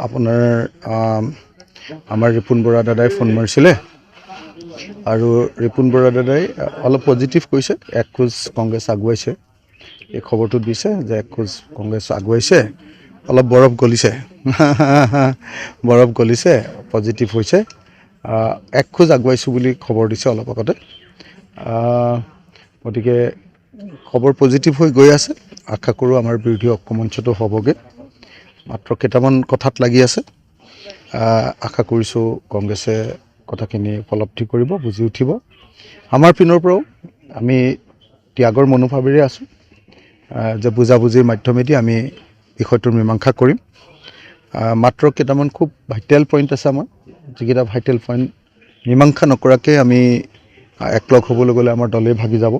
আপোনাৰ আমাৰ ৰিপুণ বৰা দাদাই ফোন মাৰিছিলে আৰু ৰিপুণ বৰা দাদাই অলপ পজিটিভ কৈছে, এক খোজ কংগ্ৰেছ আগুৱাইছে। এই খবৰটো দিছে যে এক খোজ কংগ্ৰেছ আগুৱাইছে, অলপ বৰফ গলিছে বৰফ গলিছে, পজিটিভ হৈছে, এক খোজ আগুৱাইছোঁ বুলি খবৰ দিছে অলপ আগতে। গতিকে খবৰ পজিটিভ হৈ গৈ আছে। আশা কৰোঁ আমাৰ বিৰোধী ঐক্যমঞ্চটো হ'বগৈ, মাত্ৰ কেইটামান কথাত লাগি আছে। আশা কৰিছোঁ কংগ্ৰেছে কথাখিনি উপলব্ধি কৰিব, বুজি উঠিব। আমাৰ পিনৰ পৰাও আমি ত্যাগৰ মনোভাৱেৰে আছোঁ যে বুজাবুজিৰ মাধ্যমেদি আমি বিষয়টোৰ মীমাংসা কৰিম। মাত্ৰ কেইটামান খুব ভাইটেল পইণ্ট আছে আমাৰ, যিকেইটা ভাইটেল পইণ্ট মীমাংসা নকৰাকৈ আমি একলগ হ'বলৈ গ'লে আমাৰ দলেই ভাগি যাব,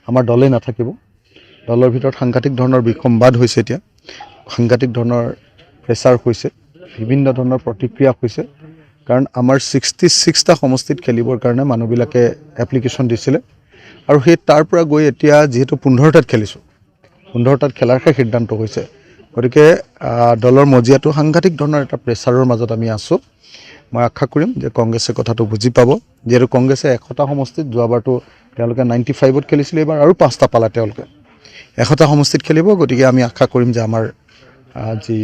আমাৰ দলেই নাথাকিব। দলৰ ভিতৰত সাংঘাতিক ধৰণৰ বিসম্বাদ হৈছে, এতিয়া সাংঘাতিক ধৰণৰ প্ৰেছাৰ হৈছে, বিভিন্ন ধৰণৰ প্ৰতিক্ৰিয়া হৈছে। কাৰণ আমাৰ 66টা সমষ্টিত খেলিবৰ কাৰণে মানুহবিলাকে এপ্লিকেশ্যন দিছিলে আৰু সেই তাৰ পৰা গৈ এতিয়া যিহেতু 15টাত খেলিছোঁ, 15টাত খেলাৰহে সিদ্ধান্ত হৈছে। গতিকে দলৰ মজিয়াটো সাংঘাতিক ধৰণৰ এটা প্ৰেছাৰৰ মাজত আমি আছোঁ। মই আশা কৰিম যে কংগ্ৰেছে কথাটো বুজি পাব, যিহেতু কংগ্ৰেছে 100টা সমষ্টিত, যোৱাবাৰতো তেওঁলোকে 95ত খেলিছিলে, এইবাৰ আৰু 5টা পালে তেওঁলোকে, 100টা সমষ্টিত খেলিব। গতিকে আমি আশা কৰিম যে আমাৰ যি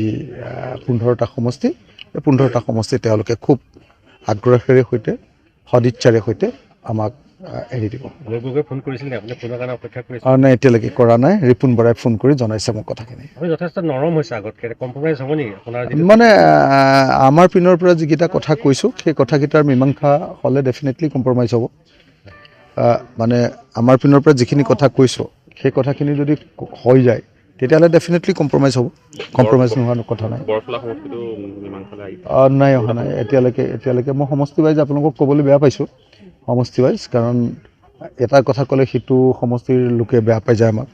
15টা সমষ্টি, এই 15টা সমষ্টি তেওঁলোকে খুব আগ্ৰহেৰে সৈতে, সদিচ্ছাৰে সৈতে আমাক এৰি দিব। ফোন কৰিছিল নে আপুনি? ফোনৰ কাৰণে অপেক্ষা কৰিছে? নাই, এতিয়ালৈকে কৰা নাই। ৰিপুণ বৰাই ফোন কৰি জনাইছে মোক কথাখিনি। যথেষ্ট নৰম হৈছে আগতকৈ, কম্প্ৰমাইজ হ'ব নেকি আপোনাৰ? মানে আমাৰ পিনৰ পৰা যিকেইটা কথা কৈছোঁ, সেই কথাকেইটাৰ মীমাংসা হ'লে ডেফিনেটলি কম্প্ৰমাইজ হ'ব। মানে আমাৰ পিনৰ পৰা যিখিনি কথা কৈছোঁ, সেই কথাখিনি যদি হৈ যায় তেতিয়াহ'লে ডেফিনেটলি কম্প্ৰমাইজ হ'ব। কম্প্ৰমাইজ নোহোৱাৰ কথা নাই। নাই, অহা নাই এতিয়ালৈকে। মই সমষ্টি ৱাইজ আপোনালোকক ক'বলৈ বেয়া পাইছোঁ, সমষ্টি ৱাইজ, কাৰণ এটা কথা ক'লে সিটো সমষ্টিৰ লোকে বেয়া পাই যায় আমাক,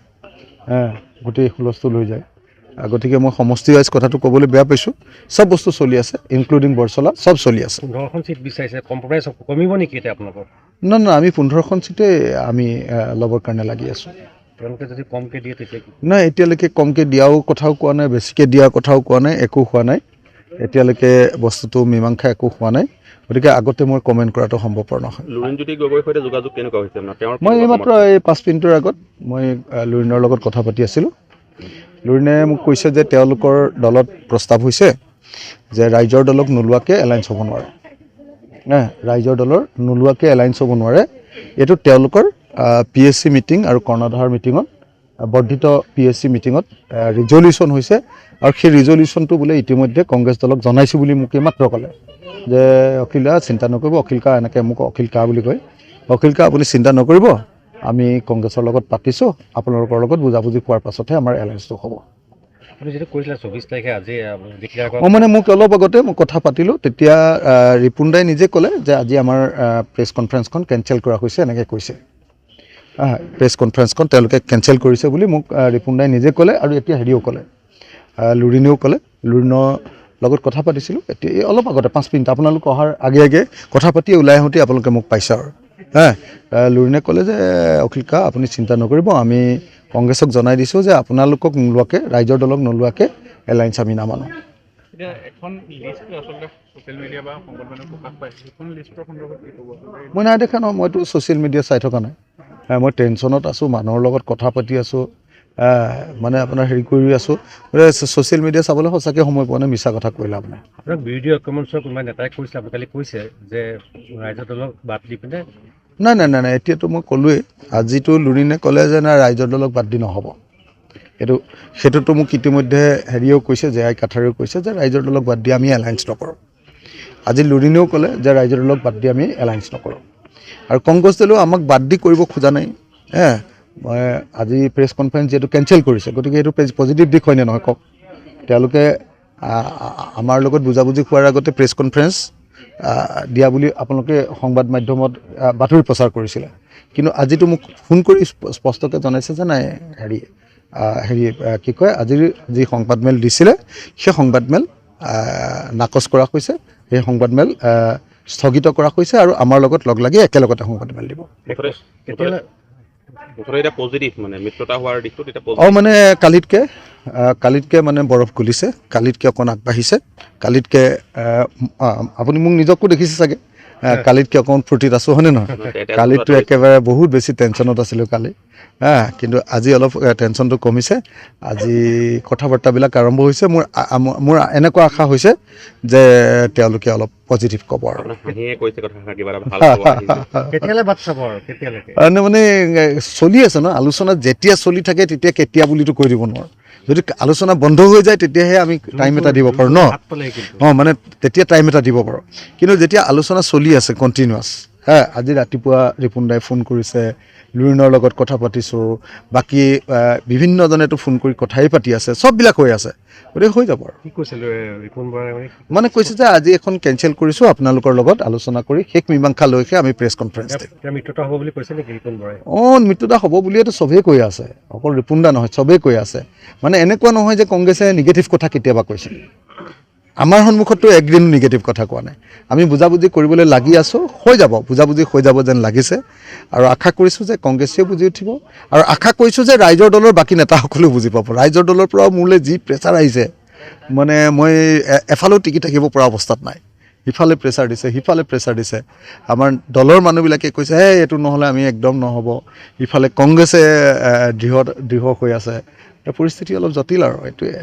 গোটেই হুলস্থুল হৈ যায়। গতিকে মই সমষ্টি ৱাইজ কথাটো ক'বলৈ বেয়া পাইছোঁ। চব বস্তু চলি আছে, ইনক্লুডিং বৰচলা, চব চলি আছে। 15খন চিট বিচাৰিছে, কম্প্ৰমাইজ কমিব নেকি এতিয়া আপোনালোকৰ? না, আমি 15খন চিটে আমি ল'বৰ কাৰণে লাগি আছোঁ। তেওঁলোকে যদি কমকৈ দিয়ে তেতিয়া? নাই, এতিয়ালৈকে কমকৈ দিয়াও কথাও কোৱা নাই, বেছিকৈ দিয়াৰ কথাও কোৱা নাই, একো হোৱা নাই এতিয়ালৈকে। বস্তুটো মীমাংসা একো হোৱা নাই, গতিকে আগতে মই কমেণ্ট কৰাটো সম্ভৱপৰ নহয়। লুৰিণজ্যোতি গগৈৰ সৈতে যোগাযোগ কেনেকুৱা হৈছে আপোনাৰ? মই এইমাত্ৰ এই 5 মিনিটৰ আগত মই লুৰিণৰ লগত কথা পাতি আছিলোঁ। লুৰিণে মোক কৈছে যে তেওঁলোকৰ দলত প্ৰস্তাৱ হৈছে যে ৰাইজৰ দলক নোলোৱাকৈ এলায়েন্স হ'ব নোৱাৰে, ৰাইজৰ দলৰ নোলোৱাকৈ এলায়েন্স হ'ব নোৱাৰে। এইটো তেওঁলোকৰ PSC মিটিং আৰু কৰ্ণধাৰ মিটিঙত, বৰ্ধিত PSC মিটিঙত ৰিজলিউশ্যন হৈছে, আৰু সেই ৰিজলিউশ্যনটো বোলে ইতিমধ্যে কংগ্ৰেছ দলক জনাইছোঁ বুলি মোক এইমাত্ৰ ক'লে, যে অখিল দা চিন্তা নকৰিব, অখিল কা, এনেকৈ মোক অখিল কা বুলি কয়, অখিল কা আপুনি চিন্তা নকৰিব, আমি কংগ্ৰেছৰ লগত পাতিছোঁ, আপোনালোকৰ লগত বুজাবুজি পোৱাৰ পাছতহে আমাৰ এলায়েন্সটো হ'ব। আপুনি যিটো কৈছিলে 24 তাৰিখে আজি মানে মোক অলপ আগতে মই কথা পাতিলোঁ, তেতিয়া ৰিপুণ দাই নিজে ক'লে যে আজি আমাৰ প্ৰেছ কনফাৰেন্সখন কেঞ্চেল কৰা হৈছে, এনেকৈ কৈছে। প্ৰেছ কনফাৰেন্সখন তেওঁলোকে কেঞ্চেল কৰিছে বুলি মোক ৰিপুণ দাই নিজে ক'লে, আৰু এতিয়া হেৰিও ক'লে, লুৰিণেও ক'লে। লুৰিণৰ লগত কথা পাতিছিলোঁ এতিয়া এই অলপ আগতে 5 মিনিট, আপোনালোক অহাৰ আগে আগে কথা পাতি ওলাই আহোঁতে আপোনালোকে মোক পাইছে আৰু। লুৰিণে ক'লে যে অখিল কা আপুনি চিন্তা নকৰিব, আমি কংগ্ৰেছক জনাই দিছোঁ যে আপোনালোকক নোলোৱাকৈ, ৰাইজৰ দলক নোলোৱাকৈ এলায়েন্স আমি নামানো। মই নাই দেখা নহয়, মইতো ছ'চিয়েল মিডিয়া চাই থকা নাই, মই টেনশ্যনত আছোঁ, মানুহৰ লগত কথা পাতি আছোঁ, মানে আপোনাৰ হেৰি কৰি আছোঁ। ছ'চিয়েল মিডিয়া চাবলৈ সঁচাকৈ সময় পোৱা নাই, মিছা কথা কৈলে আপোনাৰ। আপোনাক বিৰোধী ঐক্যমঞ্চৰ কোনোবা নেতাই কৈছিলে, আপুনি কৈছে যে ৰাইজৰ দলক বাদ দি পিনে? নাই, এতিয়াতো মই ক'লোৱেই, আজিতো লুৰিণে ক'লে যে নাই ৰাইজৰ দলক বাদ দি নহ'ব। সেইটোতো মোক ইতিমধ্যে হেৰিয়েও কৈছে, জে.আই. কাঠাৰেও কৈছে যে ৰাইজৰ দলক বাদ দি আমি এলায়েন্স নকৰোঁ। আজি লুৰিণেও ক'লে যে ৰাইজৰ দলক বাদ দি আমি এলায়েন্স নকৰোঁ, আৰু কংগ্ৰেছ দলেও আমাক বাদ দি কৰিব খোজা নাই। মই আজি প্ৰেছ কনফাৰেন্স যিহেতু কেঞ্চেল কৰিছে, গতিকে এইটো পজিটিভ দিশ হয়নে নহয় কওক? তেওঁলোকে আমাৰ লগত বুজাবুজি হোৱাৰ আগতে প্ৰেছ কনফাৰেন্স দিয়া বুলি আপোনালোকে সংবাদ মাধ্যমত বাতৰি প্ৰচাৰ কৰিছিলে, কিন্তু আজিতো মোক ফোন কৰি স্পষ্টকৈ জনাইছে যে নাই হেৰি কি কয়, আজিৰ যি সংবাদমেল দিছিলে সেই সংবাদমেল নাকচ কৰা হৈছে, সেই সংবাদমেল স্থগিত কৰা হৈছে, আৰু আমাৰ লগত লগ লাগি একেলগতে সংবাদমেল দিব। মানে মিত্ৰতা হোৱাৰ দিশটোত মানে কালিতকৈ কালিতকৈ মানে বৰফ গলিছে, কালিতকৈ অকণ আগবাঢ়িছে, কালিতকৈ আপুনি মোক নিজকো দেখিছে চাগে, কালিতকৈ অকণ ফূৰ্তিত আছোঁ হয়নে নহয়? কালিতটো একেবাৰে বহুত বেছি টেনশ্যনত আছিলোঁ কালি, কিন্তু আজি অলপ টেনশ্যনটো কমিছে। আজি কথা বাৰ্তাবিলাক আৰম্ভ হৈছে। মোৰ এনেকুৱা আশা হৈছে যে তেওঁলোকে অলপ পজিটিভ ক'ব আৰু হাঁহিয়ে কৈছে কথাষাৰ, কিবা এটা ভাল খবৰ আহিছে। কেতিয়ালৈ বাট চাব আৰু কেতিয়ালৈকে? মানে চলি আছে ন আলোচনা, যেতিয়া চলি থাকে তেতিয়া কেতিয়া বুলিতো কৈ দিব নোৱাৰোঁ। যদি আলোচনা বন্ধ হৈ যায় তেতিয়াহে আমি টাইম এটা দিব পাৰোঁ ন। হাত পালে কিন্তু মানে তেতিয়া টাইম এটা দিব পাৰোঁ, কিন্তু যেতিয়া আলোচনা চলি আছে কণ্টিনিউৱাছ, আজি ৰাতিপুৱা ৰিপুন দাই ফোন কৰিছে, লুৰিণৰ লগত কথা পাতিছোঁ, বাকী বিভিন্নজনেতো ফোন কৰি কথাই পাতি আছে, চববিলাক হৈ আছে, গতিকে হৈ যাব আৰু। কি কৈছিল ৰিপুন বৰাই? মানে কৈছে যে আজি এখন কেঞ্চেল কৰিছোঁ, আপোনালোকৰ লগত আলোচনা কৰি শেষ মীমাংসা লৈহে আমি প্ৰেছ কনফাৰেঞ্চ দিম। এতিয়া মিত্ৰতা হ'ব বুলি কৈছে নেকি ৰিপুন বৰাই? মিত্ৰতা হ'ব বুলিয়েতো চবেই কৈ আছে, অকল ৰিপুন দা নহয়, চবেই কৈ আছে। মানে এনেকুৱা নহয় যে কংগ্ৰেছে নিগেটিভ কথা কেতিয়াবা কৈছে, আমাৰ সন্মুখততো একদিন নিগেটিভ কথা কোৱা নাই। আমি বুজাবুজি কৰিবলৈ লাগি আছোঁ, হৈ যাব, বুজাবুজি হৈ যাব যেন লাগিছে। আৰু আশা কৰিছোঁ যে কংগ্ৰেছেও বুজি উঠিব, আৰু আশা কৰিছোঁ যে ৰাইজৰ দলৰ বাকী নেতাসকলেও বুজি পাব। ৰাইজৰ দলৰ পৰাও মোলৈ যি প্ৰেছাৰ আহিছে, মানে মই এফালেও টিকি থাকিব পৰা অৱস্থাত নাই। ইফালে প্ৰেছাৰ দিছে, সিফালে প্ৰেছাৰ দিছে। আমাৰ দলৰ মানুহবিলাকে কৈছে এইটো নহ'লে আমি একদম নহ'ব। ইফালে কংগ্ৰেছে দৃঢ় হৈ আছে। পৰিস্থিতি অলপ জটিল আৰু এইটোৱে।